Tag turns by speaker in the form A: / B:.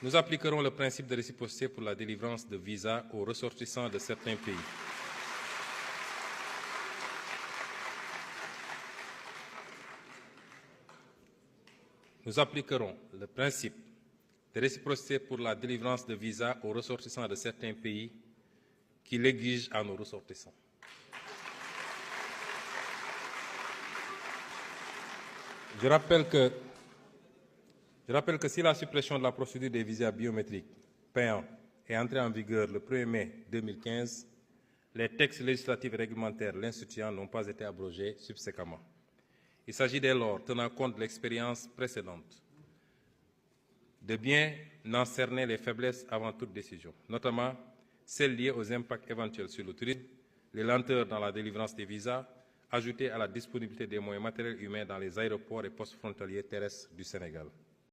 A: Nous appliquerons le principe de réciprocité pour la délivrance de visas aux ressortissants de certains pays. Nous appliquerons le principe de réciprocité pour la délivrance de visas aux ressortissants de certains pays qui l'exigent à nos ressortissants. Je rappelle que si la suppression de la procédure des visas biométriques payants est entrée en vigueur le 1er mai 2015, les textes législatifs et réglementaires l'instituant n'ont pas été abrogés subséquemment. Il s'agit dès lors, tenant compte de l'expérience précédente, de bien en cerner les faiblesses avant toute décision, notamment celles liées aux impacts éventuels sur le tourisme, les lenteurs dans la délivrance des visas, ajoutées à la disponibilité des moyens matériels et humains dans les aéroports et postes frontaliers terrestres du Sénégal.